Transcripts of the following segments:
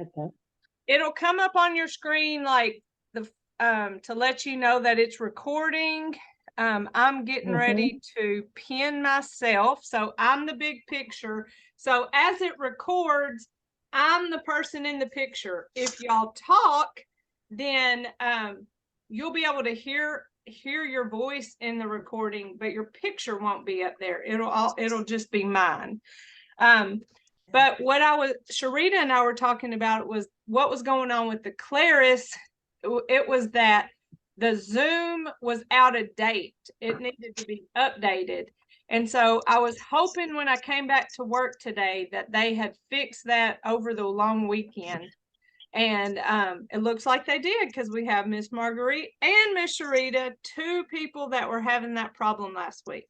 Okay. It'll come up on your screen like the to let you know that it's recording. I'm getting ready to pin myself, so I'm the big picture. So as it records, I'm the person in the picture. If y'all talk, then you'll be able to hear your voice in the recording, but your picture won't be up there. It'll just be mine. But what Sharita and I were talking about was what was going on with the Claris. It was that the Zoom was out of date. It needed to be updated. And so I was hoping when I came back to work today that they had fixed that over the long weekend. And it looks like they did, because we have Miss Marguerite and Miss Sharita, two people that were having that problem last week.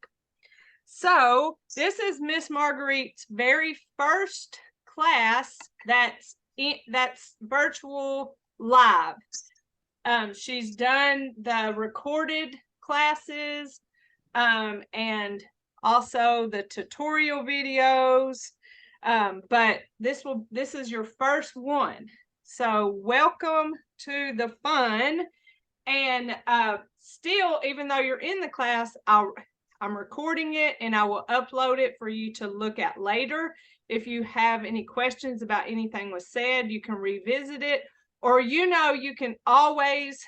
So this is Miss Marguerite's very first class that's virtual live. She's done the recorded classes and also the tutorial videos, but this is your first one. So welcome to the fun. And still, even though you're in the class, I'm recording it and I will upload it for you to look at later. If you have any questions about anything was said, you can revisit it, or you can always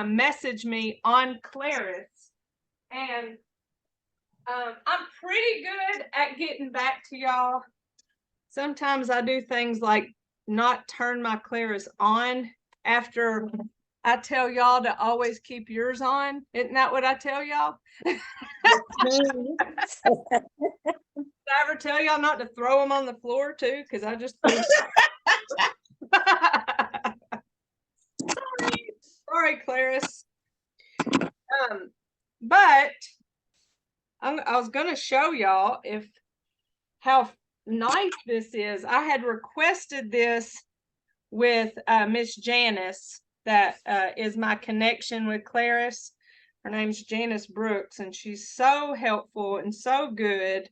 message me on Claris. And I'm pretty good at getting back to y'all. Sometimes I do things like not turn my Claris on after I tell y'all to always keep yours on. Isn't that what I tell y'all? Did I ever tell y'all not to throw them on the floor too? Because I just sorry, Claris. But I was going to show y'all how nice this is. I had requested this with Miss Janice, that is my connection with Claris. Her name's Janice Brooks, and she's so helpful and so good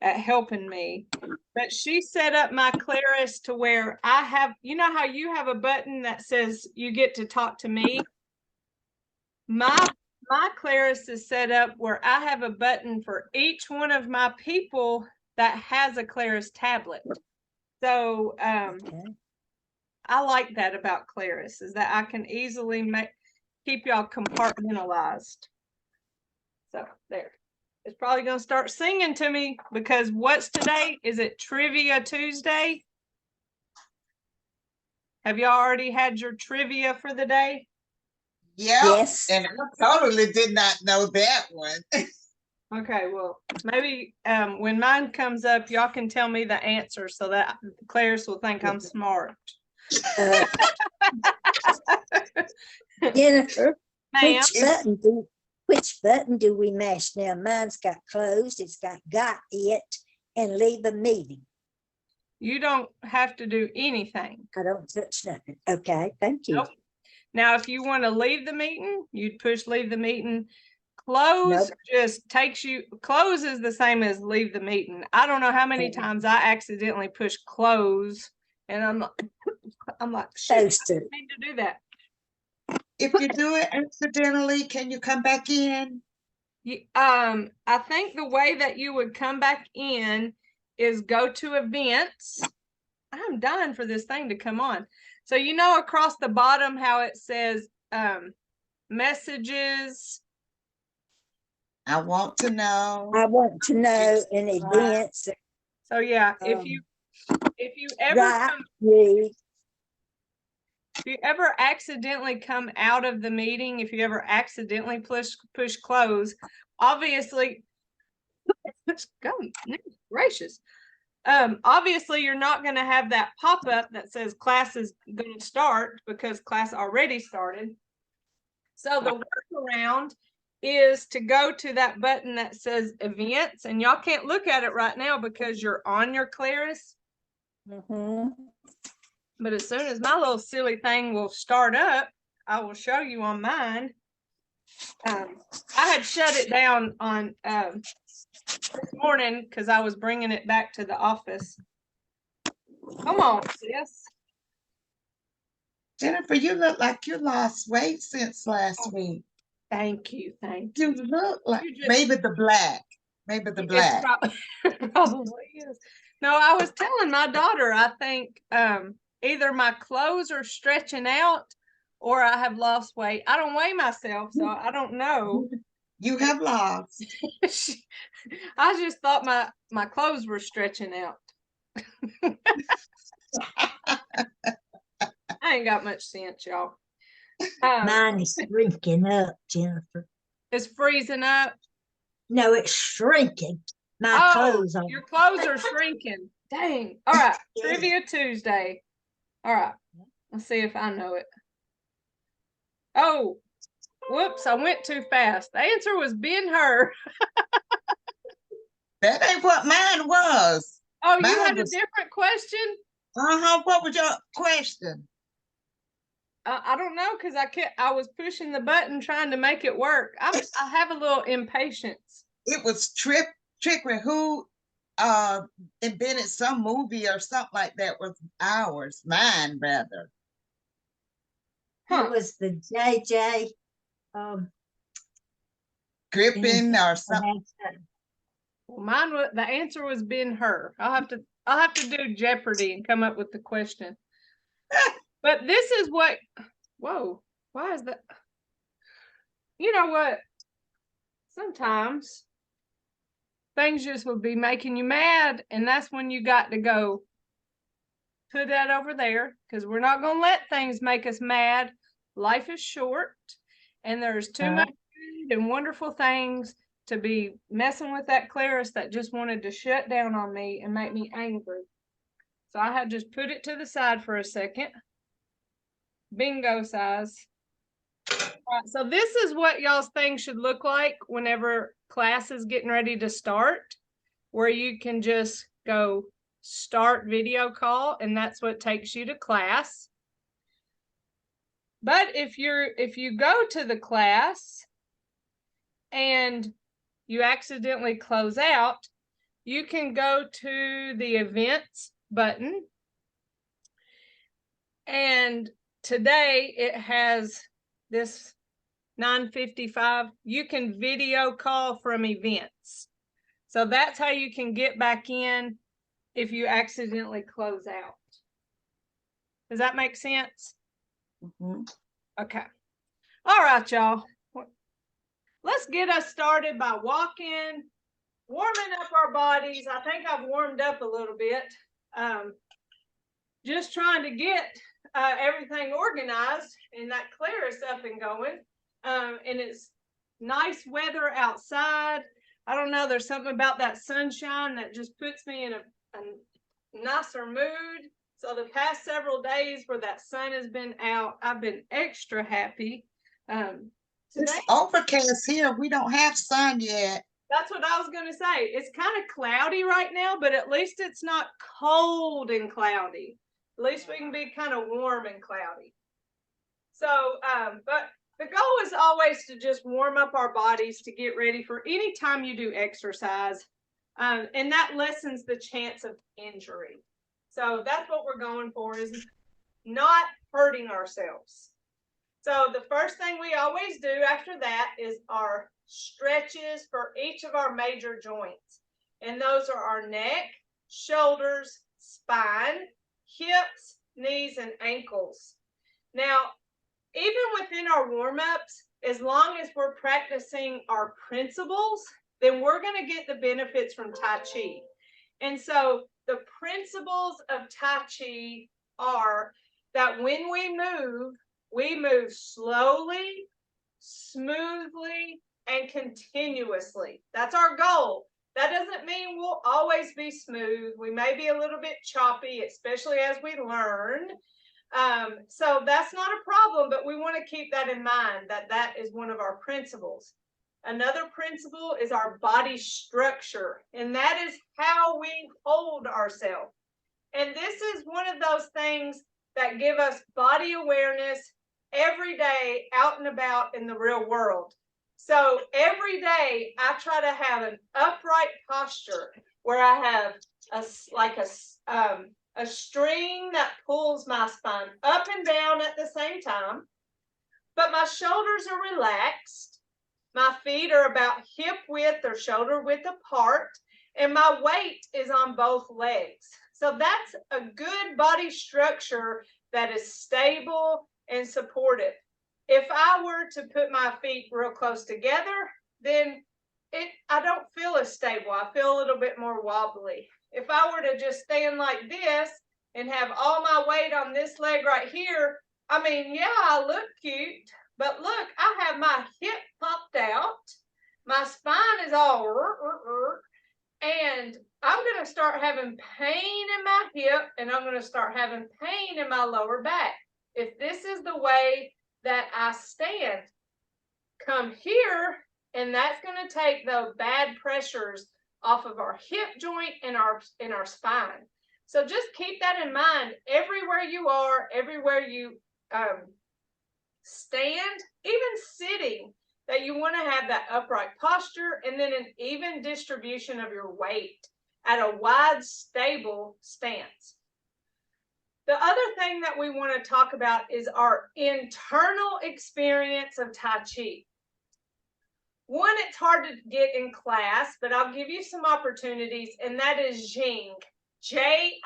at helping me. But she set up my Claris to where I have, you know how you have a button that says you get to talk to me? My Claris is set up where I have a button for each one of my people that has a Claris tablet. So I like that about Claris, is that I can easily keep y'all compartmentalized. So there. It's probably going to start singing to me, because what's today? Is it Trivia Tuesday? Have you already had your trivia for the day? Yeah. Yes. And I totally did not know that one. Okay, well, maybe when mine comes up, y'all can tell me the answer so that Claris will think I'm smart. Jennifer, which button do we mash now? Mine's got closed, it's got it, and leave a meeting. You don't have to do anything. I don't touch nothing. Okay, thank you. Nope. Now, if you want to leave the meeting, you'd push leave the meeting. Close just takes you, close is the same as leave the meeting. I don't know how many times I accidentally push close, and I'm like, shit, I need to do that. If you do it accidentally, can you come back in? I think the way that you would come back in is go to events. I'm dying for this thing to come on. So across the bottom how it says messages. I want to know. I want to know in events. So yeah, if you ever if you ever accidentally come out of the meeting, if you ever accidentally push close, obviously, gracious. Obviously you're not going to have that pop-up that says class is going to start, because class already started. So the workaround is to go to that button that says events, and y'all can't look at it right now because you're on your Claris. But as soon as my little silly thing will start up, I will show you on mine. I had shut it down on this morning because I was bringing it back to the office. Come on, sis. Jennifer, you look like you lost weight since last week. Thank you, thank You you. look like You just- maybe the black. Maybe the black. It probably is. No, I was telling my daughter, I think either my clothes are stretching out or I have lost weight. I don't weigh myself, so I don't know. You have lost. I just thought my clothes were stretching out. I ain't got much sense, y'all. Mine is shrinking up, Jennifer. It's freezing up. No, it's shrinking. My clothes are. Your clothes are shrinking. Dang. All right. Yeah. Trivia Tuesday. All right. Let's see if I know it. Oh, whoops. I went too fast. The answer was Ben-Hur. That ain't what mine was. Oh, Mine you had was- a different question? What was your question? I don't know, because I was pushing the button trying to make it work. I have a little impatience. It was Trickery who invented some movie or something like that was ours, mine rather. Huh. It was the JJ. Gripping or something. Well, mine was the answer was Ben-Hur. I'll have to do Jeopardy and come up with the question. But this is what, whoa, why is that? You know what? Sometimes things just would be making you mad, and that's when you got to go put that over there, because we're not going to let things make us mad. Life is short, and there's too much good and wonderful things to be messing with that Clarice that just wanted to shut down on me and make me angry. So I had just put it to the side for a second. Bingo size. All right, so this is what y'all's thing should look like whenever class is getting ready to start, where you can just go start video call, and that's what takes you to class. But if you go to the class and you accidentally close out, you can go to the events button, and today it has this 9:55. You can video call from events. So that's how you can get back in if you accidentally close out. Does that make sense? Mm-hmm. Okay. All right, y'all. Let's get us started by walking, warming up our bodies. I think I've warmed up a little bit. Just trying to get everything organized and that Clarice up and going. And it's nice weather outside. I don't know, there's something about that sunshine that just puts me in a nicer mood. So the past several days where that sun has been out, I've been extra happy. Today, It's overcast here. We don't have sun yet. that's what I was going to say. It's kind of cloudy right now, but at least it's not cold and cloudy. At least we can be kind of warm and cloudy. So, but the goal is always to just warm up our bodies to get ready for any time you do exercise. And that lessens the chance of injury. So that's what we're going for, is not hurting ourselves. So the first thing we always do after that is our stretches for each of our major joints. And those are our neck, shoulders, spine, hips, knees, and ankles. Now, even within our warm-ups, as long as we're practicing our principles, then we're going to get the benefits from Tai Chi. And so the principles of Tai Chi are that when we move slowly, smoothly, and continuously. That's our goal. That doesn't mean we'll always be smooth. We may be a little bit choppy, especially as we learn. So that's not a problem, but we want to keep that in mind, that that is one of our principles. Another principle is our body structure, and that is how we hold ourselves. And this is one of those things that give us body awareness every day out and about in the real world. So every day I try to have an upright posture where I have a string that pulls my spine up and down at the same time, but my shoulders are relaxed. My feet are about hip width or shoulder width apart, and my weight is on both legs. So that's a good body structure that is stable and supportive. If I were to put my feet real close together, then I don't feel as stable. I feel a little bit more wobbly. If I were to just stand like this and have all my weight on this leg right here, I mean, yeah, I look cute, but look, I have my hip popped out. My spine is all, and I'm going to start having pain in my hip, and I'm going to start having pain in my lower back. If this is the way that I stand, come here, and that's going to take the bad pressures off of our hip joint and our spine. So just keep that in mind everywhere you are, everywhere you stand, even sitting, that you want to have that upright posture and then an even distribution of your weight at a wide, stable stance. The other thing that we want to talk about is our internal experience of Tai Chi. One, it's hard to get in class, but I'll give you some opportunities, and that is Jing, Jing,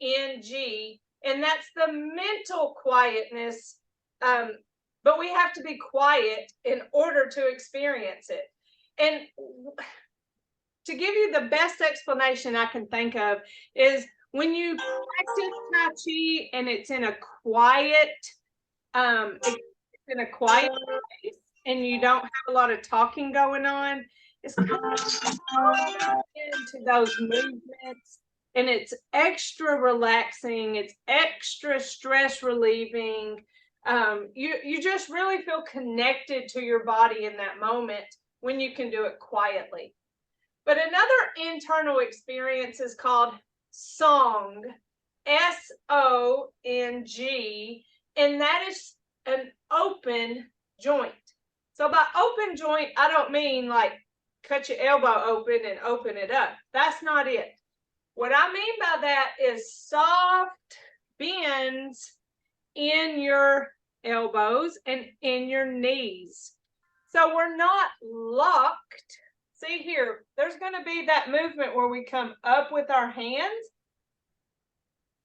and that's the mental quietness, but we have to be quiet in order to experience it. And to give you the best explanation I can think of is when you practice Tai Chi and it's in a quiet, place, and you don't have a lot of talking going on, it's kind of into those movements, and it's extra relaxing, it's extra stress relieving. You just really feel connected to your body in that moment when you can do it quietly. But another internal experience is called Song, S-O-N-G, and that is an open joint. So by open joint, I don't mean like cut your elbow open and open it up. That's not it. What I mean by that is soft bends in your elbows and in your knees. So we're not locked. See here, there's going to be that movement where we come up with our hands.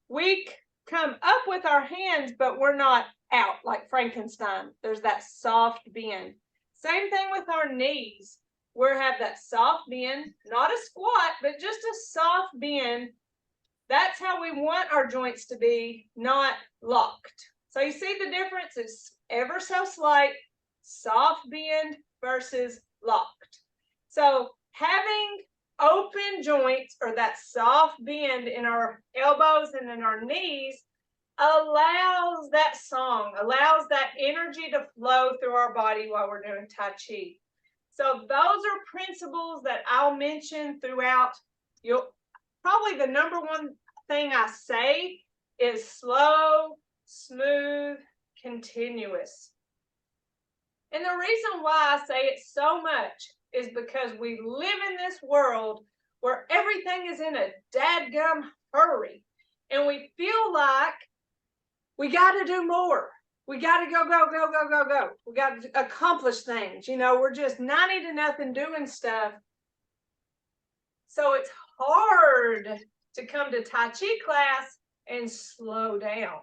We come up with our hands, but we're not out like Frankenstein. There's that soft bend. Same thing with our knees. We have that soft bend, not a squat, but just a soft bend. That's how we want our joints to be, not locked. So you see the difference? It's ever so slight, soft bend versus locked. So having open joints or that soft bend in our elbows and in our knees allows that song, allows that energy to flow through our body while we're doing Tai Chi. So those are principles that I'll mention throughout. Probably the number one thing I say is slow, smooth, continuous. And the reason why I say it so much is because we live in this world where everything is in a dadgum hurry, and we feel like we got to do more. We got to go. We got to accomplish things. You know, we're just 90 to nothing doing stuff. So it's hard to come to Tai Chi class and slow down.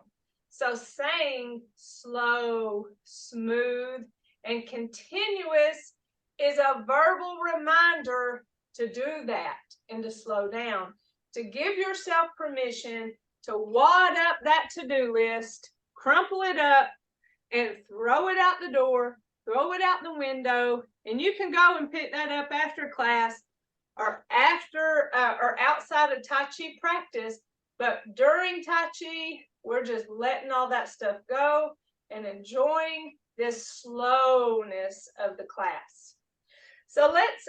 So saying slow, smooth, and continuous is a verbal reminder to do that and to slow down, to give yourself permission to wad up that to-do list, crumple it up, and throw it out the door, throw it out the window, and you can go and pick that up after class or after or outside of Tai Chi practice. But during Tai Chi, we're just letting all that stuff go and enjoying this slowness of the class. So let's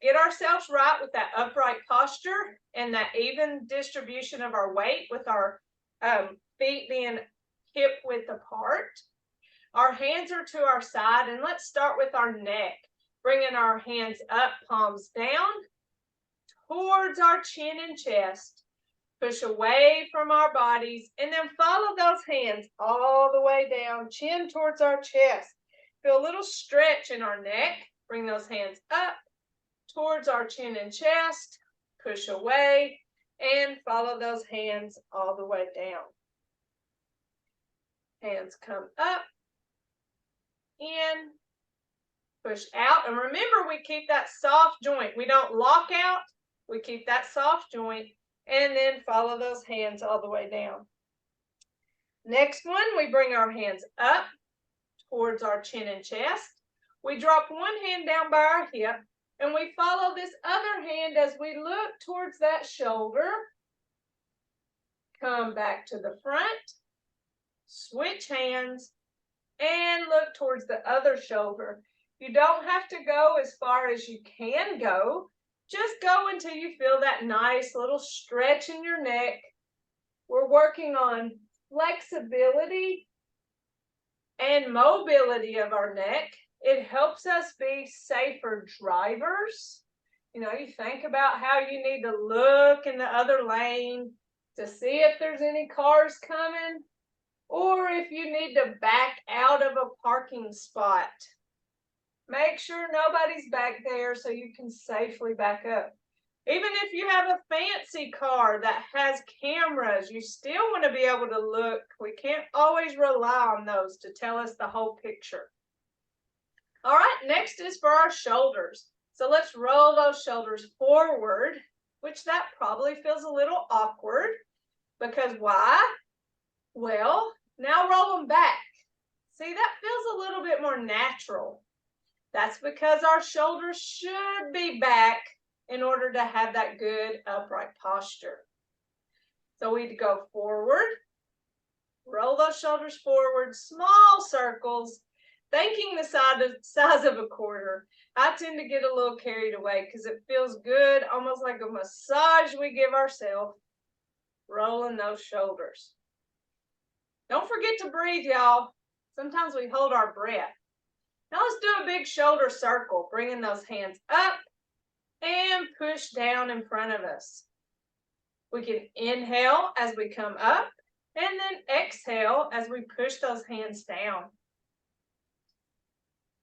get ourselves right with that upright posture and that even distribution of our weight with our feet being hip width apart. Our hands are to our side, and let's start with our neck, bringing our hands up, palms down, towards our chin and chest. push away from our bodies, and then follow those hands all the way down, chin towards our chest. Feel a little stretch in our neck. Bring those hands up towards our chin and chest, push away, and follow those hands all the way down. Hands come up, in, push out. And remember, we keep that soft joint. We don't lock out. We keep that soft joint, and then follow those hands all the way down. Next one, we bring our hands up towards our chin and chest. We drop one hand down by our hip, and we follow this other hand as we look towards that shoulder. Come back to the front, switch hands, and look towards the other shoulder. You don't have to go as far as you can go. Just go until you feel that nice little stretch in your neck. We're working on flexibility and mobility of our neck. It helps us be safer drivers. You know, you think about how you need to look in the other lane to see if there's any cars coming, or if you need to back out of a parking spot. Make sure nobody's back there so you can safely back up. Even if you have a fancy car that has cameras, you still want to be able to look. We can't always rely on those to tell us the whole picture. All right, next is for our shoulders. So let's roll those shoulders forward, which that probably feels a little awkward, because why? Well, now roll them back. See, that feels a little bit more natural. That's because our shoulders should be back in order to have that good upright posture. So we go forward, roll those shoulders forward, small circles, thinking the size of a quarter. I tend to get a little carried away because it feels good, almost like a massage we give ourselves, rolling those shoulders. Don't forget to breathe, y'all. Sometimes we hold our breath. Now let's do a big shoulder circle, bringing those hands up and push down in front of us. We can inhale as we come up and then exhale as we push those hands down.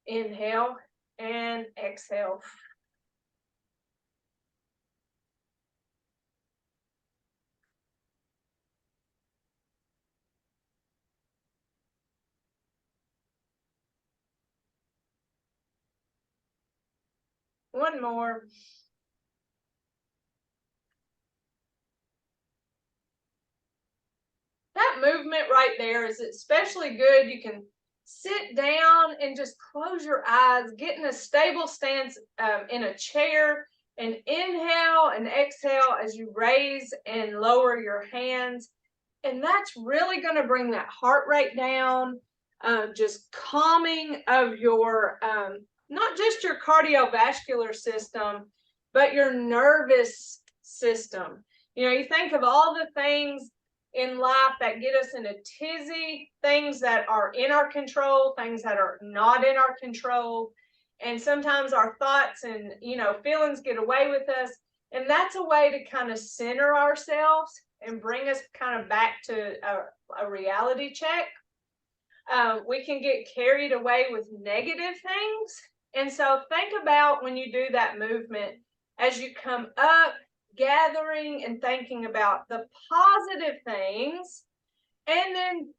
Inhale and exhale. One more. That movement right there is especially good. You can sit down and just close your eyes, get in a stable stance in a chair, and inhale and exhale as you raise and lower your hands. And that's really going to bring that heart rate down, just calming of your not just your cardiovascular system, but your nervous system. You know, you think of all the things in life that get us in a tizzy, things that are in our control, things that are not in our control. And sometimes our thoughts and, you know, feelings get away with us. And that's a way to kind of center ourselves and bring us kind of back to a reality check. We can get carried away with negative things. And so think about when you do that movement, as you come up, gathering and thinking about the positive things, and then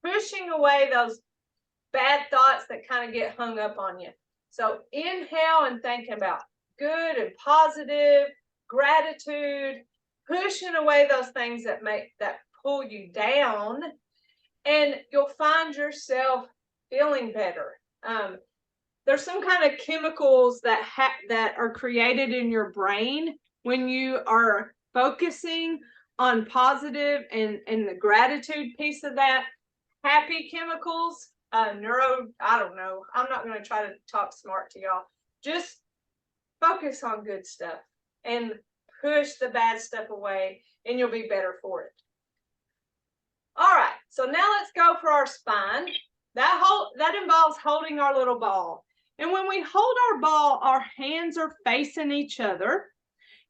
pushing away those bad thoughts that kind of get hung up on you. So inhale and think about good and positive, gratitude, pushing away those things that pull you down, and you'll find yourself feeling better. There's some kind of chemicals that are created in your brain when you are focusing on positive and the gratitude piece of that. Happy chemicals, I don't know. I'm not going to try to talk smart to y'all. Just focus on good stuff and push the bad stuff away, and you'll be better for it. All right, so now let's go for our spine. That involves holding our little ball. And when we hold our ball, our hands are facing each other.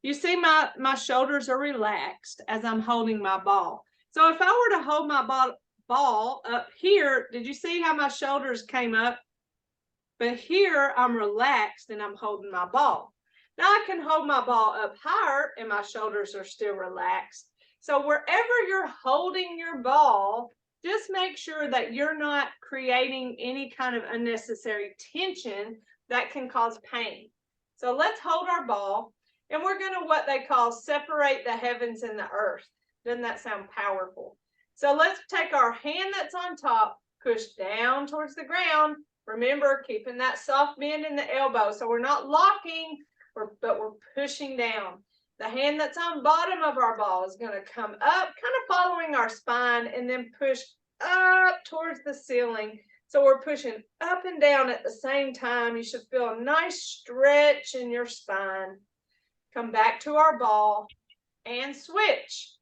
You see my shoulders are relaxed as I'm holding my ball. So if I were to hold my ball up here, did you see how my shoulders came up? But here I'm relaxed and I'm holding my ball. Now I can hold my ball up higher and my shoulders are still relaxed. So wherever you're holding your ball, just make sure that you're not creating any kind of unnecessary tension that can cause pain. So let's hold our ball, and we're going to what they call separate the heavens and the earth. Doesn't that sound powerful? So let's take our hand that's on top, push down towards the ground. Remember, keeping that soft bend in the elbow. So we're not locking, but we're pushing down. The hand that's on bottom of our ball is going to come up, kind of following our spine, and then push up towards the ceiling. So we're pushing up and down at the same time. You should feel a nice stretch in your spine. Come back to our ball and switch.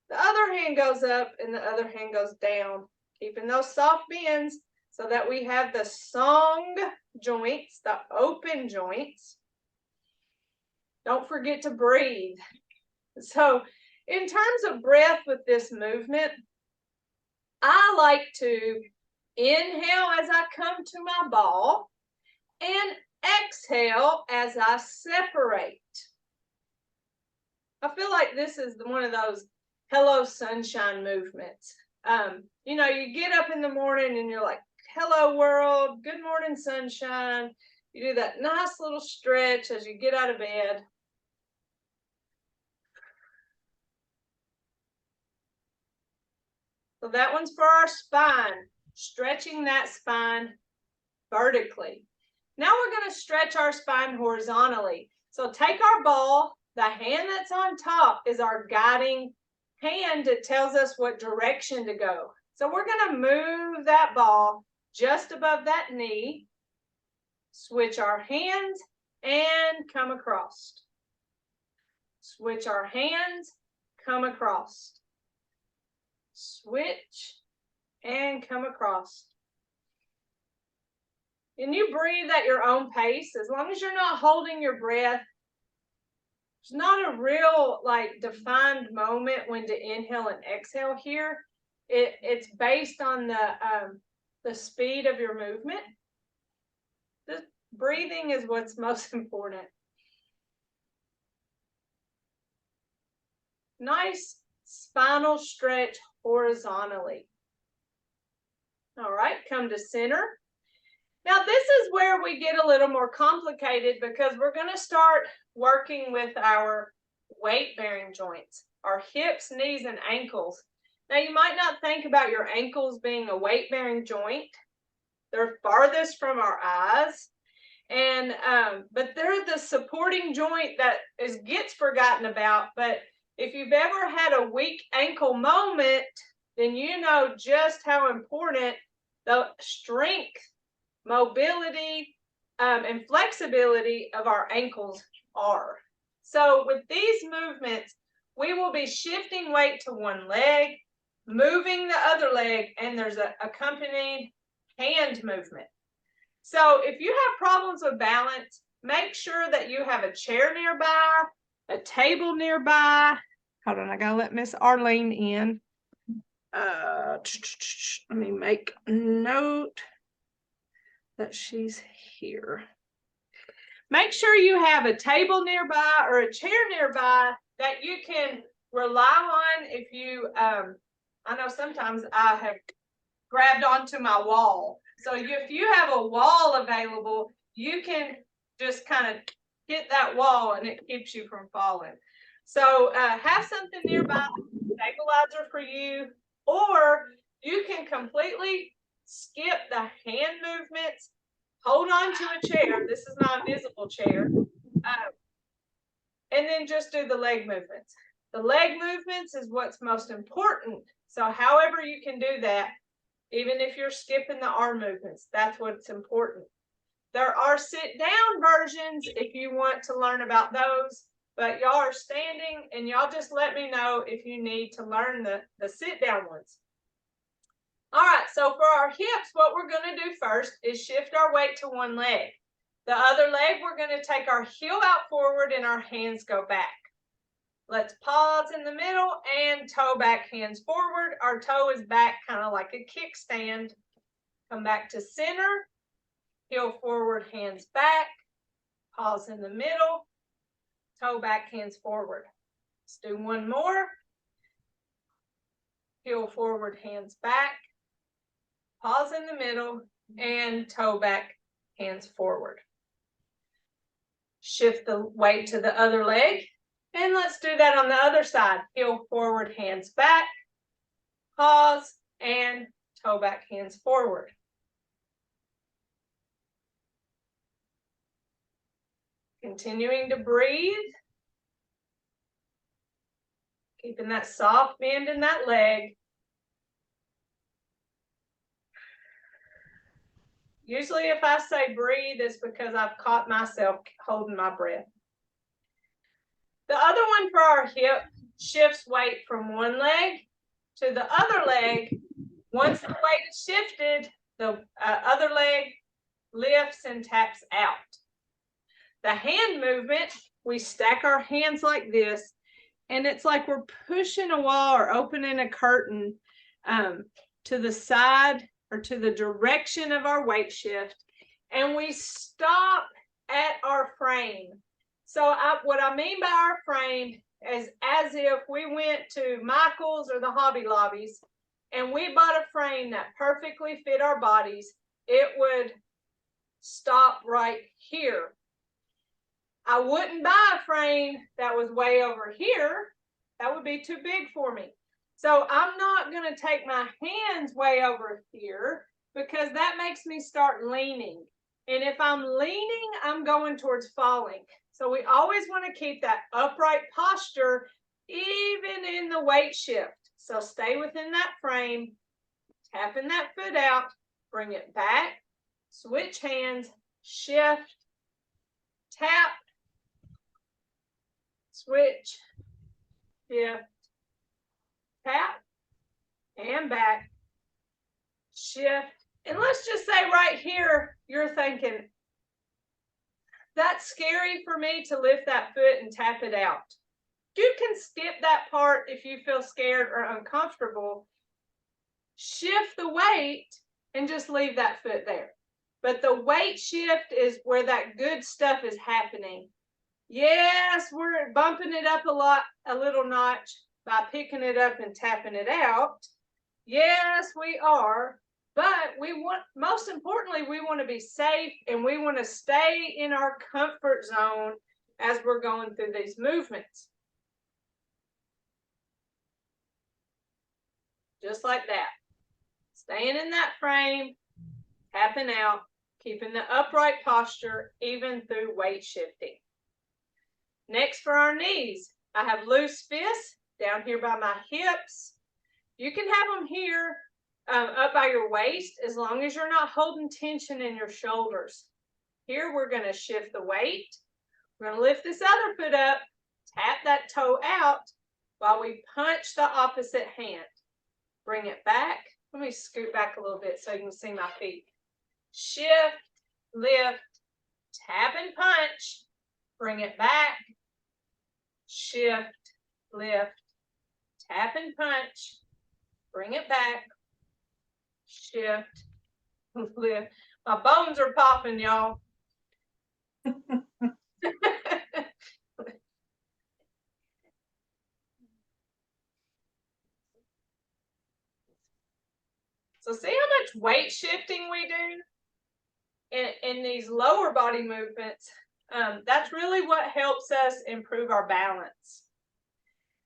The other hand goes up and the other hand goes down, keeping those soft bends so that we have the song joints, the open joints. Don't forget to breathe. So in terms of breath with this movement, I like to inhale as I come to my ball and exhale as I separate. I feel like this is one of those hello sunshine movements. You know, you get up in the morning and you're like, hello world, good morning sunshine. You do that nice little stretch as you get out of bed. So that one's for our spine, stretching that spine vertically. Now we're going to stretch our spine horizontally. So take our ball, the hand that's on top is our guiding hand that tells us what direction to go. So we're going to move that ball just above that knee, switch our hands and come across. Switch our hands, come across. Switch and come across. And you breathe at your own pace. As long as you're not holding your breath, it's not a real like defined moment when to inhale and exhale here. It's based on the speed of your movement. Just breathing is what's most important. Nice spinal stretch horizontally. All right, come to center. Now this is where we get a little more complicated because we're going to start working with our weight-bearing joints, our hips, knees, and ankles. Now you might not think about your ankles being a weight-bearing joint. They're farthest from our eyes, and but they're the supporting joint that gets forgotten about. But if you've ever had a weak ankle moment, then you know just how important the strength, mobility, and flexibility of our ankles are. So with these movements, we will be shifting weight to one leg, moving the other leg, and there's an accompanying hand movement. So if you have problems with balance, make sure that you have a chair nearby, a table nearby. Hold on, I gotta let Miss Arlene in. Let me make a note that she's here. Make sure you have a table nearby or a chair nearby that you can rely on if you, I know sometimes I have grabbed onto my wall. So if you have a wall available, you can just kind of hit that wall and it keeps you from falling. So have something nearby, stabilizer for you, or you can completely skip the hand movements, hold on to a chair. This is my invisible chair. And then just do the leg movements. The leg movements is what's most important. So however you can do that, even if you're skipping the arm movements, that's what's important. There are sit down versions if you want to learn about those, but y'all are standing and y'all just let me know if you need to learn the sit down ones. All right, so for our hips, what we're going to do first is shift our weight to one leg. The other leg, we're going to take our heel out forward and our hands go back. Let's pause in the middle and toe back, hands forward. Our toe is back, kind of like a kickstand. Come back to center, heel forward, hands back. Pause in the middle, toe back, hands forward. Let's do one more. Heel forward, hands back. Pause in the middle and toe back, hands forward. Shift the weight to the other leg. And let's do that on the other side. Heel forward, hands back. Pause and toe back, hands forward. Continuing to breathe. Keeping that soft bend in that leg. Usually if I say breathe, it's because I've caught myself holding my breath. The other one for our hip shifts weight from one leg to the other leg. Once the weight is shifted, the other leg lifts and taps out. The hand movement, we stack our hands like this, and it's like we're pushing a wall or opening a curtain to the side or to the direction of our weight shift, and we stop at our frame. So what I mean by our frame is as if we went to Michael's or the Hobby Lobbies and we bought a frame that perfectly fit our bodies, it would stop right here. I wouldn't buy a frame that was way over here. That would be too big for me. So I'm not going to take my hands way over here because that makes me start leaning. And if I'm leaning, I'm going towards falling. So we always want to keep that upright posture even in the weight shift. So stay within that frame, tapping that foot out, bring it back, switch hands, shift, tap, switch, shift, tap, and back, shift. And let's just say right here, you're thinking, that's scary for me to lift that foot and tap it out. You can skip that part if you feel scared or uncomfortable. Shift the weight and just leave that foot there. But the weight shift is where that good stuff is happening. Yes, we're bumping it up a little notch by picking it up and tapping it out. Yes, we are. But most importantly, we want to be safe and we want to stay in our comfort zone as we're going through these movements. Just like that. Staying in that frame, tapping out, keeping the upright posture even through weight shifting. Next for our knees, I have loose fists down here by my hips. You can have them here up by your waist as long as you're not holding tension in your shoulders. Here we're going to shift the weight. We're going to lift this other foot up, tap that toe out while we punch the opposite hand. Bring it back. Let me scoot back a little bit so you can see my feet. Shift, lift, tap and punch. Bring it back. Shift, lift, tap and punch. Bring it back. Shift, lift. My bones are popping, y'all. So see how much weight shifting we do in these lower body movements? That's really what helps us improve our balance.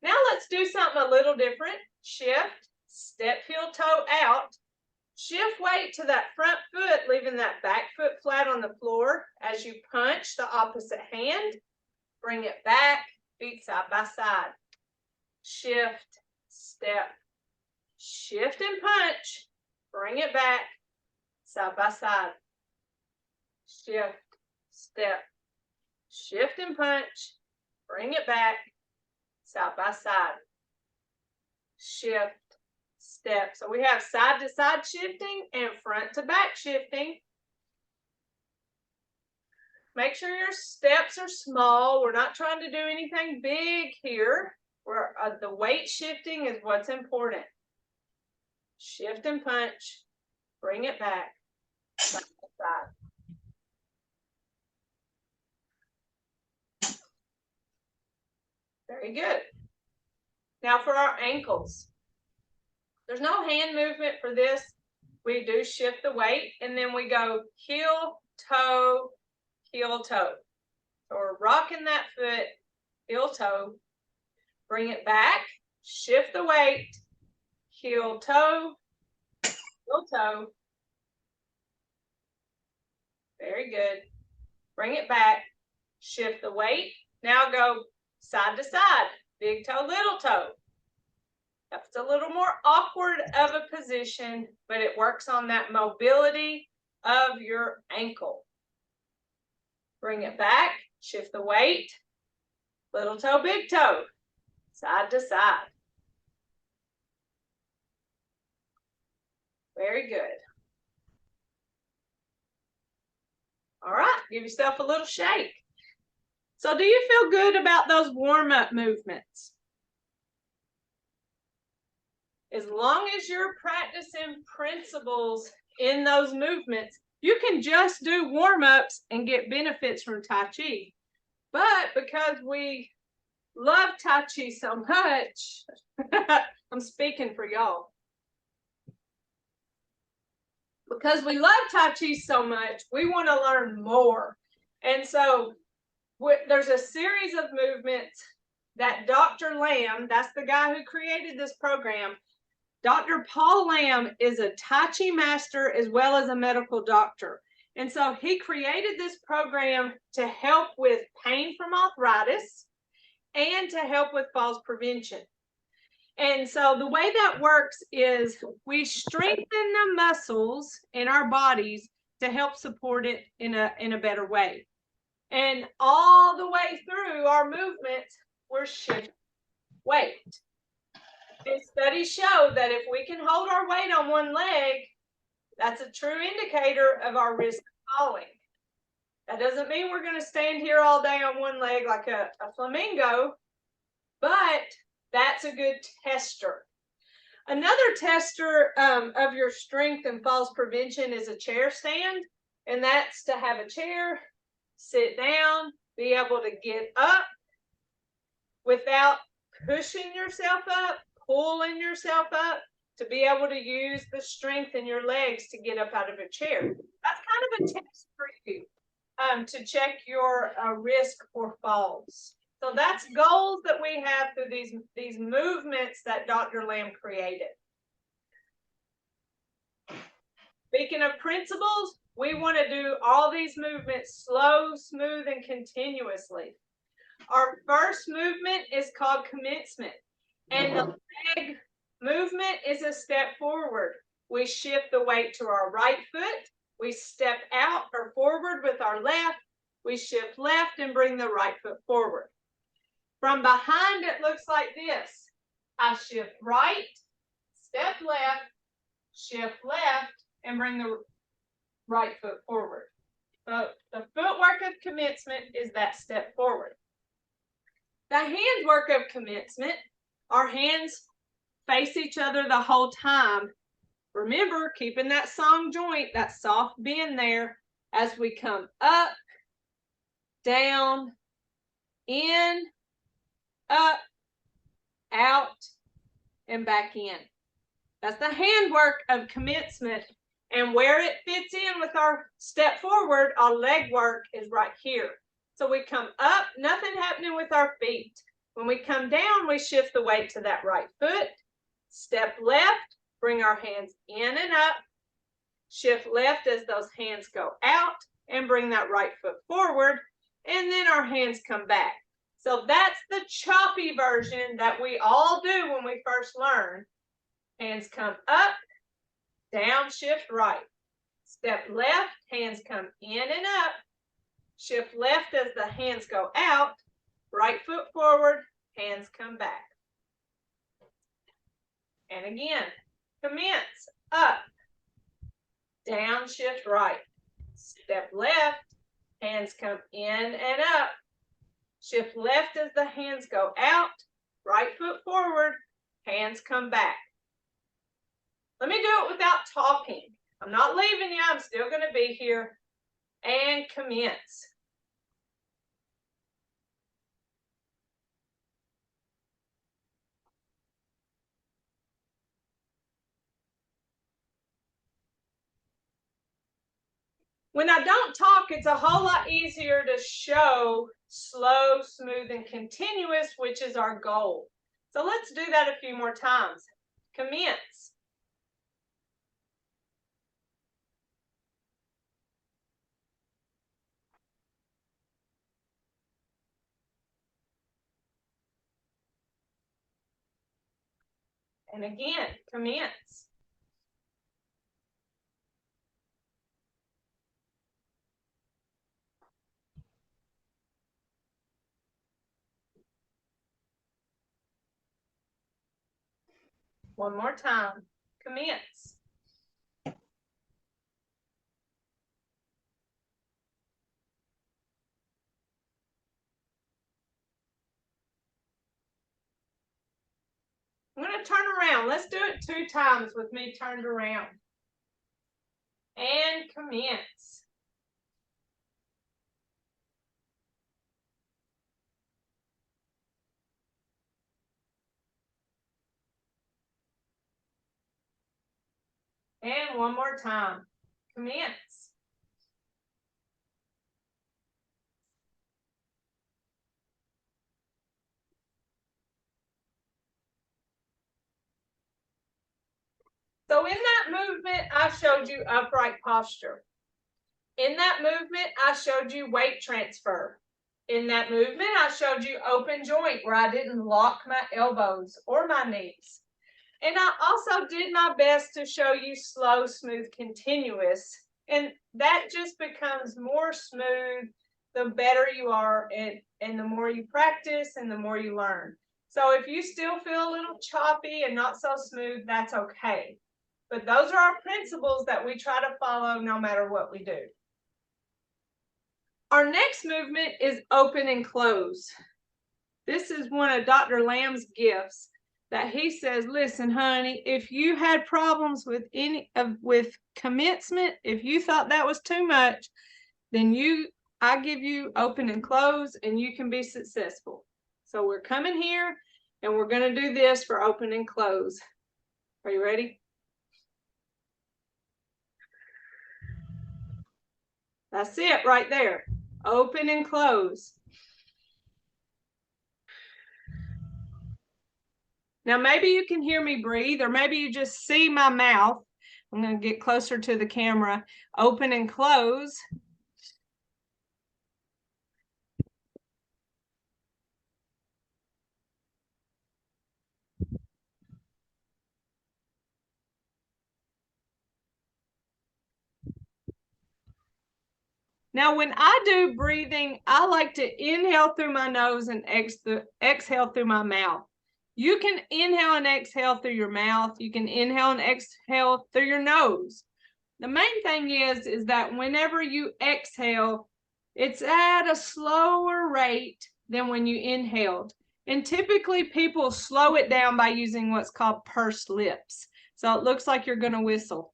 Now let's do something a little different. Shift, step heel toe out. Shift weight to that front foot, leaving that back foot flat on the floor as you punch the opposite hand. Bring it back, feet side by side. Shift, step, shift and punch. Bring it back, side by side. Shift, step, shift and punch. Bring it back, side by side. Shift, step. So we have side to side shifting and front to back shifting. make sure your steps are small. We're not trying to do anything big here. The weight shifting is what's important. Shift and punch, bring it back, side to side. Very good. Now for our ankles. There's no hand movement for this. We do shift the weight and then we go heel, toe, heel, toe. So we're rocking that foot, heel, toe, bring it back, shift the weight, heel, toe, heel, toe. Very good. Bring it back, shift the weight. Now go side to side, big toe, little toe. That's a little more awkward of a position, but it works on that mobility of your ankle. Bring it back, shift the weight, little toe, big toe, side to side. Very good. All right, give yourself a little shake. So do you feel good about those warm-up movements? As long as you're practicing principles in those movements, you can just do warm-ups and get benefits from Tai Chi. But because we love Tai Chi so much, I'm speaking for y'all. Because we love Tai Chi so much, we want to learn more. And so there's a series of movements that Dr. Lamb, that's the guy who created this program, Dr. Paul Lamb is a Tai Chi master as well as a medical doctor. And so he created this program to help with pain from arthritis and to help with falls prevention. And so the way that works is we strengthen the muscles in our bodies to help support it in a better way. And all the way through our movements, we're shifting weight. And studies show that if we can hold our weight on one leg, that's a true indicator of our risk of falling. That doesn't mean we're going to stand here all day on one leg like a flamingo, but that's a good tester. Another tester of your strength and falls prevention is a chair stand, and that's to have a chair, sit down, be able to get up without pushing yourself up, pulling yourself up, to be able to use the strength in your legs to get up out of a chair. That's kind of a test for you to check your risk for falls. So that's goals that we have through these movements that Dr. Lamb created. Speaking of principles, we want to do all these movements slow, smooth, and continuously. Our first movement is called commencement. And the leg movement is a step forward. We shift the weight to our right foot. We step out or forward with our left. We shift left and bring the right foot forward. From behind, it looks like this. I shift right, step left, shift left, and bring the right foot forward. So the footwork of commencement is that step forward. The handwork of commencement, our hands face each other the whole time. Remember, keeping that song joint, that soft bend there as we come up, down, in, up, out, and back in. That's the handwork of commencement. And where it fits in with our step forward, our leg work is right here. So we come up, nothing happening with our feet. When we come down, we shift the weight to that right foot. Step left, bring our hands in and up. Shift left as those hands go out and bring that right foot forward. And then our hands come back. So that's the choppy version that we all do when we first learn. Hands come up, down, shift right. Step left, hands come in and up. Shift left as the hands go out. Right foot forward, hands come back. And again, commence, up, down, shift right. Step left, Hands come in and up. Shift left as the hands go out. Right foot forward. Hands come back. Let me do it without talking. I'm not leaving you. I'm still going to be here. And commence. When I don't talk, it's a whole lot easier to show slow, smooth, and continuous, which is our goal. So let's do that a few more times. Commence. And again, commence. One more time. Commence. I'm going to turn around. Let's do it 2 times with me turned around. And commence. And one more time. Commence. So in that movement, I showed you upright posture. In that movement, I showed you weight transfer. In that movement, I showed you open joint where I didn't lock my elbows or my knees. And I also did my best to show you slow, smooth, continuous. And that just becomes more smooth the better you are and the more you practice and the more you learn. So if you still feel a little choppy and not so smooth, that's okay. But those are our principles that we try to follow no matter what we do. Our next movement is open and close. This is one of Dr. Lamb's gifts that he says, listen, honey, if you had problems with with commencement, if you thought that was too much, then I give you open and close and you can be successful. So we're coming here and we're going to do this for open and close. Are you ready? That's it right there. Open and close. Now, maybe you can hear me breathe, or maybe you just see my mouth. I'm going to get closer to the camera. Open and close. Now, when I do breathing, I like to inhale through my nose and exhale through my mouth. You can inhale and exhale through your mouth. You can inhale and exhale through your nose. The main thing is that whenever you exhale, it's at a slower rate than when you inhaled. And typically people slow it down by using what's called pursed lips. So it looks like you're going to whistle.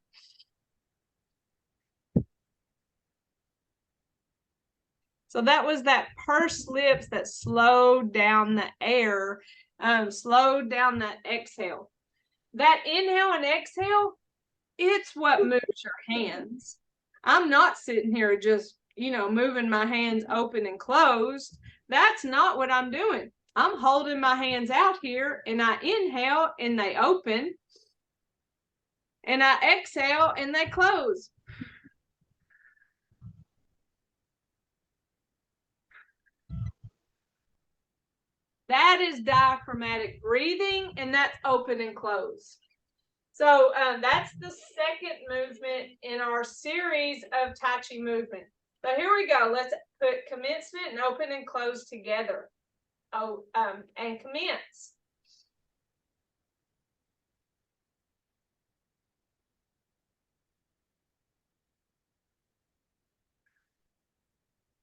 So that was that pursed lips that slowed down the air, slowed down the exhale. That inhale and exhale, it's what moves your hands. I'm not sitting here just, moving my hands open and closed. That's not what I'm doing. I'm holding my hands out here and I inhale and they open and I exhale and they close. That is diaphragmatic breathing, and that's open and close. So that's the second movement in our series of Tai Chi movement. So here we go. Let's put commencement and open and close together. And commence.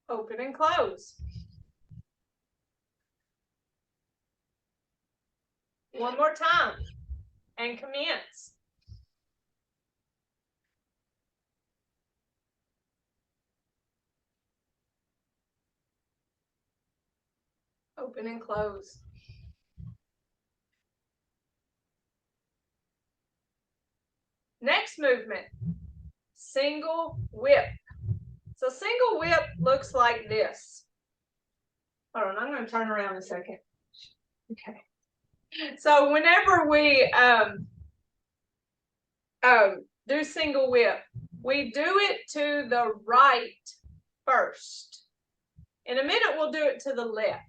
Open and close. One more time and commence. Open and close. Next movement, single whip. So single whip looks like this. Hold on, I'm going to turn around a second. Okay. So whenever we do single whip, we do it to the right first. In a minute, we'll do it to the left.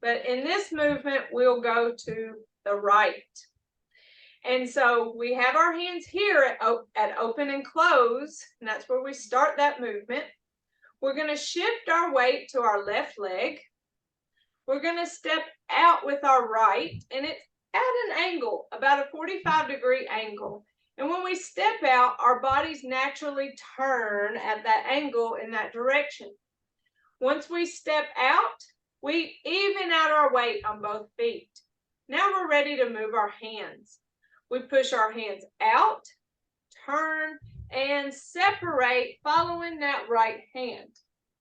But in this movement, we'll go to the right. And so we have our hands here at open and close, and that's where we start that movement. We're going to shift our weight to our left leg. We're going to step out with our right, and it's at an angle, about a 45-degree angle. And when we step out, our bodies naturally turn at that angle in that direction. Once we step out, we even out our weight on both feet. Now we're ready to move our hands. We push our hands out, turn, and separate following that right hand.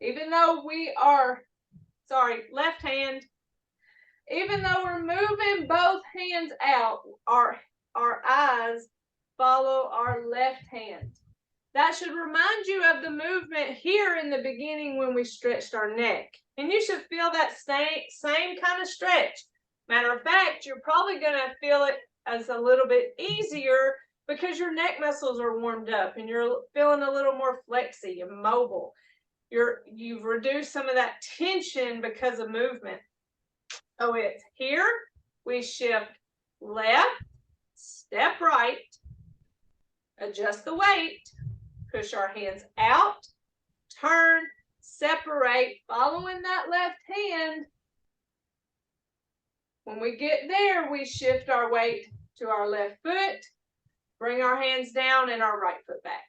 Even though we are, left hand, even though we're moving both hands out, our eyes follow our left hand. That should remind you of the movement here in the beginning when we stretched our neck. And you should feel that same kind of stretch. Matter of fact, you're probably going to feel it as a little bit easier because your neck muscles are warmed up and you're feeling a little more flexy and mobile. You've reduced some of that tension because of movement. So it's here, we shift left, step right, adjust the weight, push our hands out, turn, separate, following that left hand. When we get there, we shift our weight to our left foot, bring our hands down and our right foot back.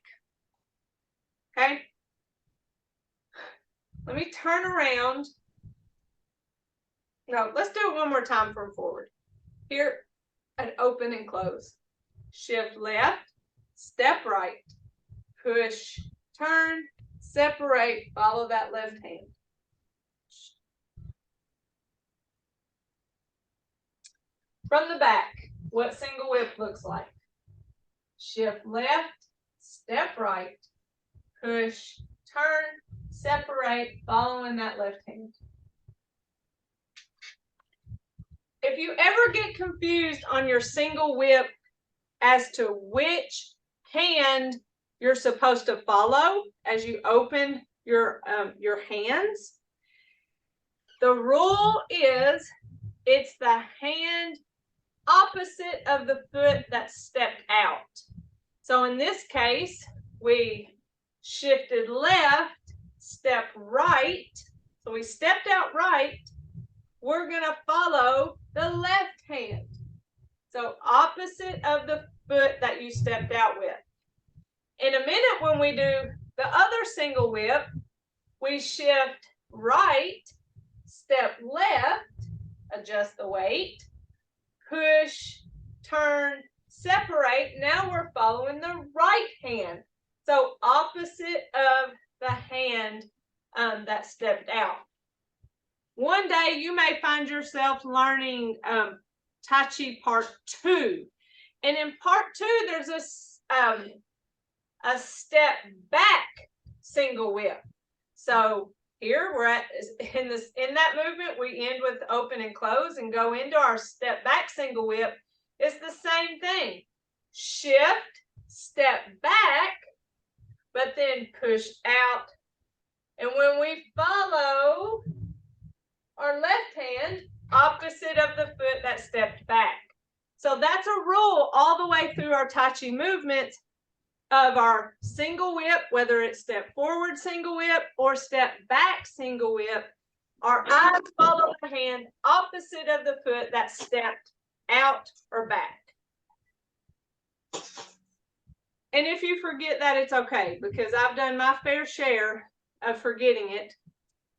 Okay? Let me turn around. No, let's do it one more time from forward. Here, and open and close. Shift left, step right, push, turn, separate, follow that left hand. From the back, what single whip looks like. Shift left, step right, push, turn, separate, following that left hand. If you ever get confused on your single whip as to which hand you're supposed to follow as you open your hands, the rule is it's the hand opposite of the foot that stepped out. So in this case, we shifted left, step right. So we stepped out right. We're going to follow the left hand. So opposite of the foot that you stepped out with. In a minute, when we do the other single whip, we shift right, step left, adjust the weight, push, turn, separate. Now we're following the right hand. So opposite of the hand that stepped out. One day you may find yourself learning Tai Chi Part 2. And in Part 2, there's a step back single whip. So here we're at in that movement, we end with open and close and go into our step back single whip. It's the same thing. Shift, step back, but then push out. And when we follow our left hand, opposite of the foot that stepped back. So that's a rule all the way through our Tai Chi movements of our single whip, whether it's step forward single whip or step back single whip. Our eyes follow the hand opposite of the foot that stepped out or back. And if you forget that, it's okay, because I've done my fair share of forgetting it.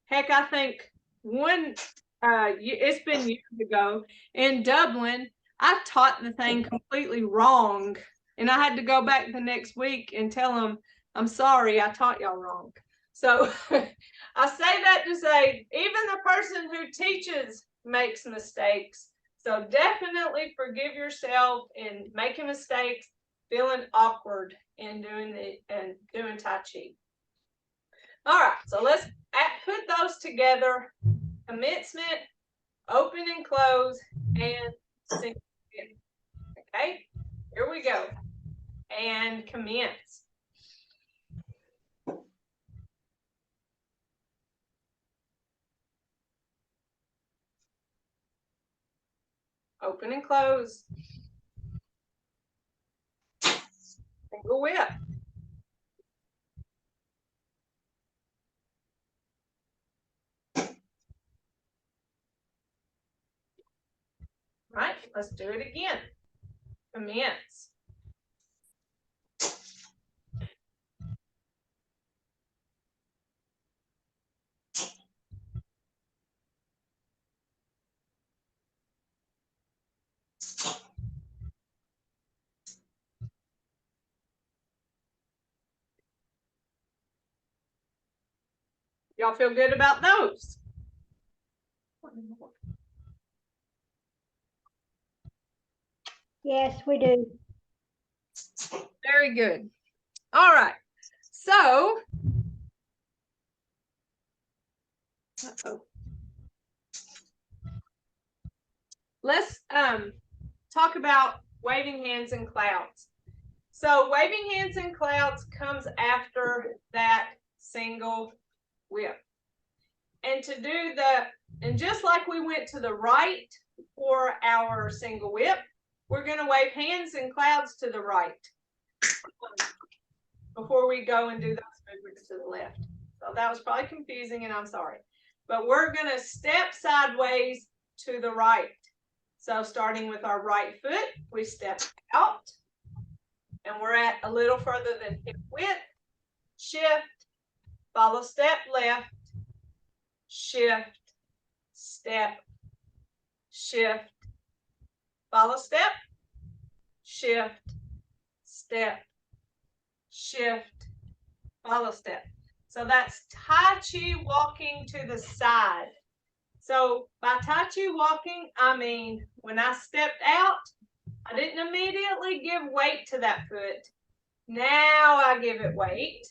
Heck, I think it's been years ago in Dublin, I taught the thing completely wrong. And I had to go back the next week and tell them, I'm sorry, I taught y'all wrong. So I say that to say, even the person who teaches makes mistakes. So definitely forgive yourself in making mistakes, feeling awkward in doing Tai Chi. All right, so let's put those together. Commencement, open and close, and single whip. Okay, here we go. And commence. Open and close. Single whip. Right, let's do it again. Commence. Y'all feel good about those? Yes, we do. Very good. All right. So, let's talk about waving hands in clouds. So waving hands in clouds comes after that single whip. And to do and just like we went to the right for our single whip, we're going to wave hands in clouds to the right before we go and do those movements to the left. So that was probably confusing and I'm sorry. But we're going to step sideways to the right. So starting with our right foot, we step out and we're at a little further than hip width. Shift, follow step left, shift, step, shift, follow step, shift, step, shift, follow step. So that's Tai Chi walking to the side. So by Tai Chi walking, I mean when I stepped out, I didn't immediately give weight to that foot. Now I give it weight.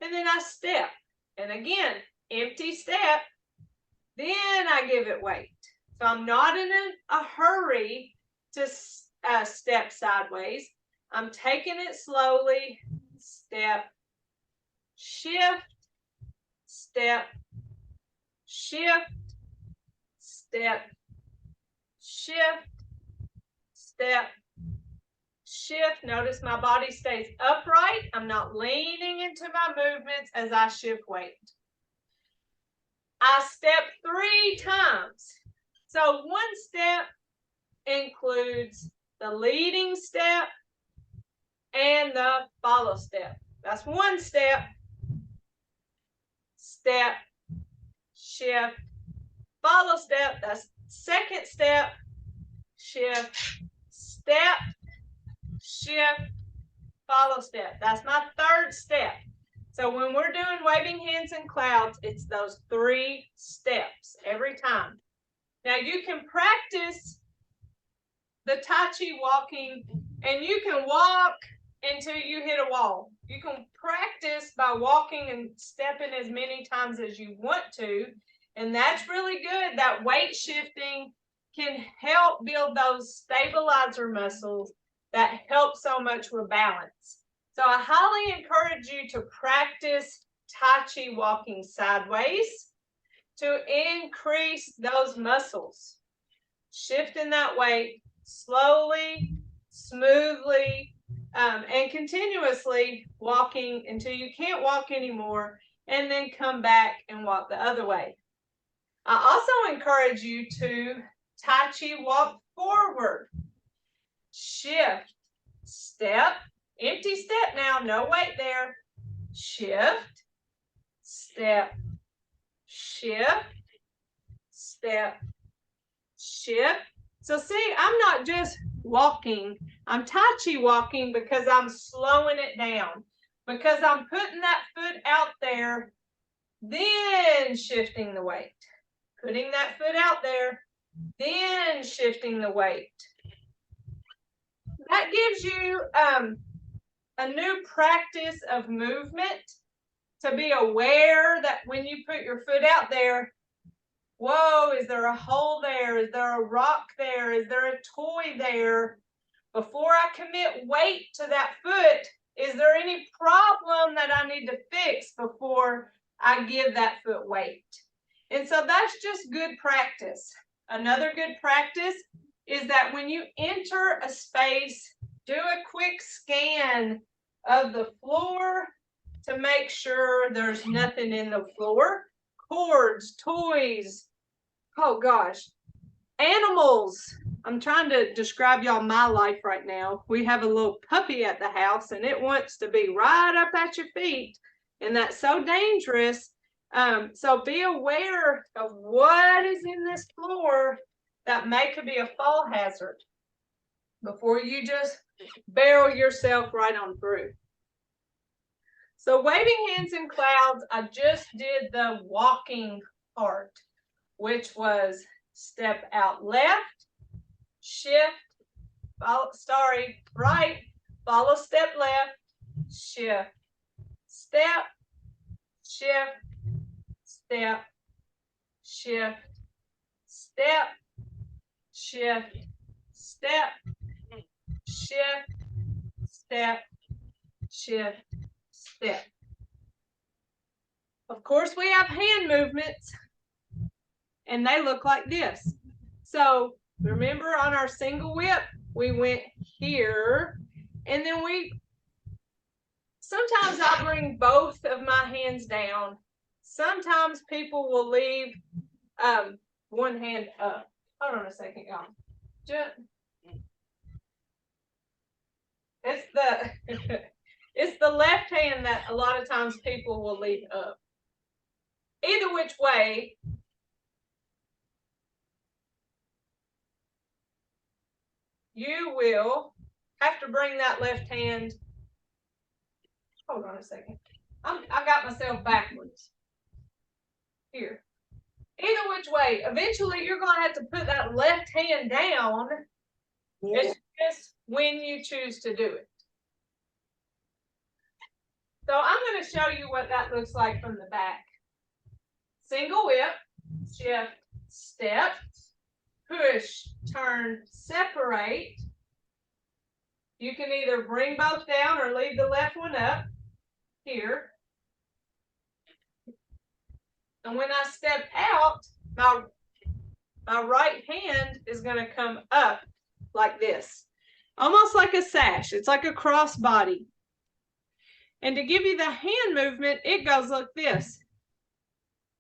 And then I step. And again, empty step. Then I give it weight. So I'm not in a hurry to step sideways. I'm taking it slowly. Step, shift, step, shift, step, shift, step, shift. Notice my body stays upright. I'm not leaning into my movements as I shift weight. I step 3 times. So one step includes the leading step and the follow step. That's one step. Step, shift, follow step. That's second step. Shift, step, shift, follow step. That's my third step. So when we're doing waving hands in clouds, it's those 3 steps every time. Now you can practice the Tai Chi walking and you can walk until you hit a wall. You can practice by walking and stepping as many times as you want to. And that's really good. That weight shifting can help build those stabilizer muscles that help so much with balance. So I highly encourage you to practice Tai Chi walking sideways to increase those muscles. Shifting that weight slowly, smoothly, and continuously walking until you can't walk anymore, and then come back and walk the other way. I also encourage you to Tai Chi walk forward. Shift, step, empty step now, no weight there. Shift, step, shift, step, shift. So see, I'm not just walking, I'm Tai Chi walking because I'm slowing it down, because I'm putting that foot out there, then shifting the weight. Putting that foot out there, then shifting the weight. That gives you a new practice of movement, to be aware that when you put your foot out there, whoa, is there a hole there? Is there a rock there? Is there a toy there? Before I commit weight to that foot, is there any problem that I need to fix before I give that foot weight? And so that's just good practice. Another good practice is that when you enter a space, do a quick scan of the floor to make sure there's nothing in the floor. Cords, toys, oh gosh, animals. I'm trying to describe y'all my life right now. We have a little puppy at the house and it wants to be right up at your feet, and that's so dangerous. So be aware of what is in this floor that could be a fall hazard before you just barrel yourself right on through. So waving hands in clouds, I just did the walking part, which was step out left, shift, follow, right, follow step left, shift, step, shift, step, shift, step, shift, step, shift, step, shift, step. Of course, we have hand movements, and they look like this. So remember, on our single whip, we went here, and then sometimes I bring both of my hands down. Sometimes people will leave one hand up. Hold on a second, y'all. It's the left hand that a lot of times people will leave up. Either which way, you will have to bring that left hand. Hold on a second. I got myself backwards. Here. Either which way, eventually you're going to have to put that left hand down. Yeah. It's just when you choose to do it. So I'm going to show you what that looks like from the back. Single whip, shift, step, push, turn, separate. You can either bring both down or leave the left one up here. And when I step out, my right hand is going to come up like this, almost like a sash. It's like a crossbody. And to give you the hand movement, it goes like this.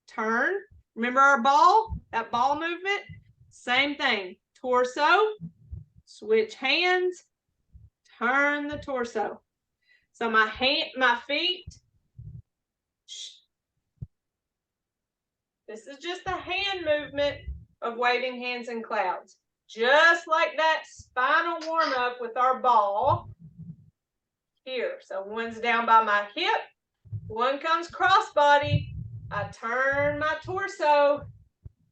Turn. Remember our ball? That ball movement? Same thing. Torso. Switch hands. Turn the torso. So my feet. This is just the hand movement of waving hands in clouds. Just like that spinal warm-up with our ball. Here. So one's down by my hip. One comes crossbody. I turn my torso.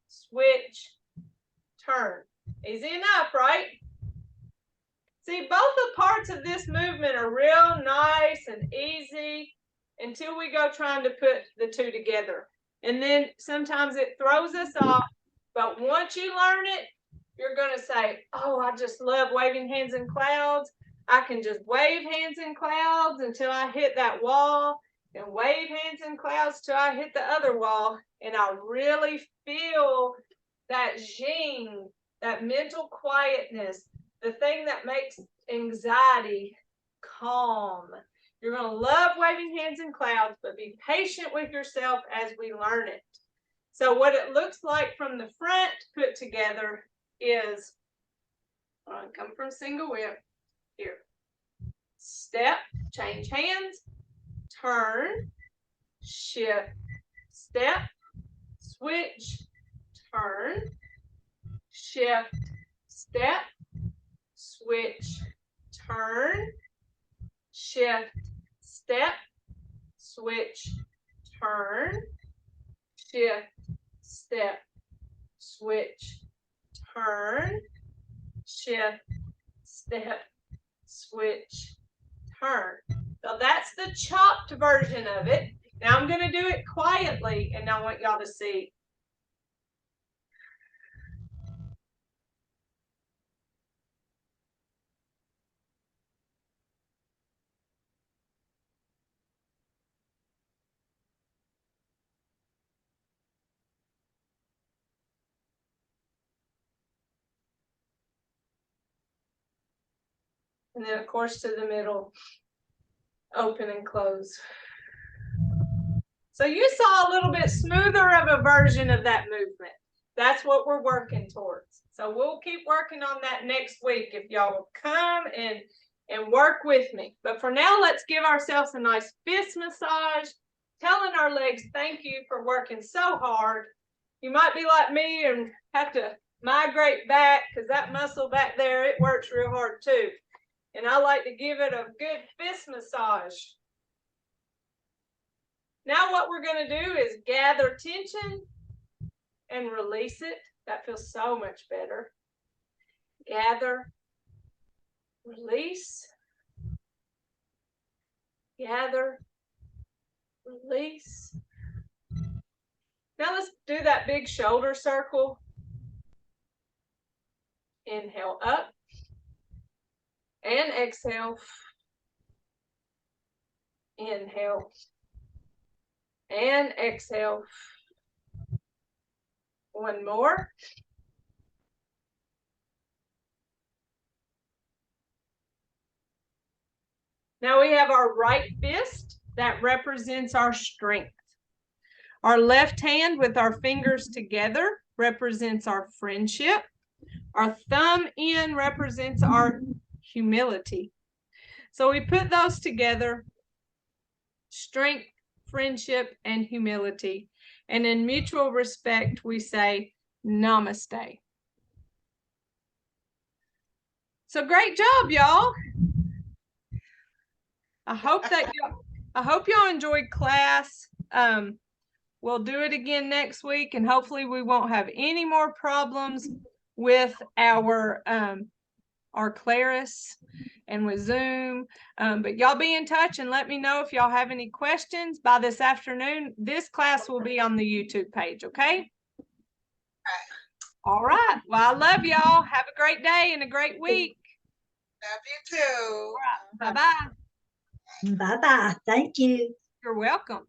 Switch. Turn. Easy enough, right? See, both the parts of this movement are real nice and easy until we go trying to put the two together. And then sometimes it throws us off. But once you learn it, you're going to say, oh, I just love waving hands in clouds. I can just wave hands in clouds until I hit that wall, and wave hands in clouds till I hit the other wall. And I really feel that zing, that mental quietness, the thing that makes anxiety calm. You're going to love waving hands in clouds, but be patient with yourself as we learn it. So what it looks like from the front put together is, come from single whip, here. Step, change hands, turn, shift, step, switch, turn, shift, step, switch, turn, shift, step, switch, turn, shift, step, switch, turn, shift, step, switch, turn. So that's the chopped version of it. Now I'm going to do it quietly, and I want y'all to see. And then, of course, to the middle, open and close. So you saw a little bit smoother of a version of that movement. That's what we're working towards. So we'll keep working on that next week if y'all will come and work with me. But for now, let's give ourselves a nice fist massage, telling our legs thank you for working so hard. You might be like me and have to migrate back because that muscle back there, it works real hard too. And I like to give it a good fist massage. Now what we're going to do is gather tension and release it. That feels so much better. Gather, release, gather, release. Now let's do that big shoulder circle. Inhale up and exhale. Inhale and exhale. One more. Now we have our right fist that represents our strength. Our left hand with our fingers together represents our friendship. Our thumb in represents our humility. So we put those together, strength, friendship, and humility. And in mutual respect, we say namaste. So great job, y'all. I hope y'all enjoyed class. We'll do it again next week, and hopefully we won't have any more problems with our Claris and with Zoom. But y'all be in touch and let me know if y'all have any questions by this afternoon. This class will be on the YouTube page, okay? All right. Well, I love y'all. Have a great day and a great week. Love you too. All right. Bye-bye. Bye-bye. Thank you. You're welcome.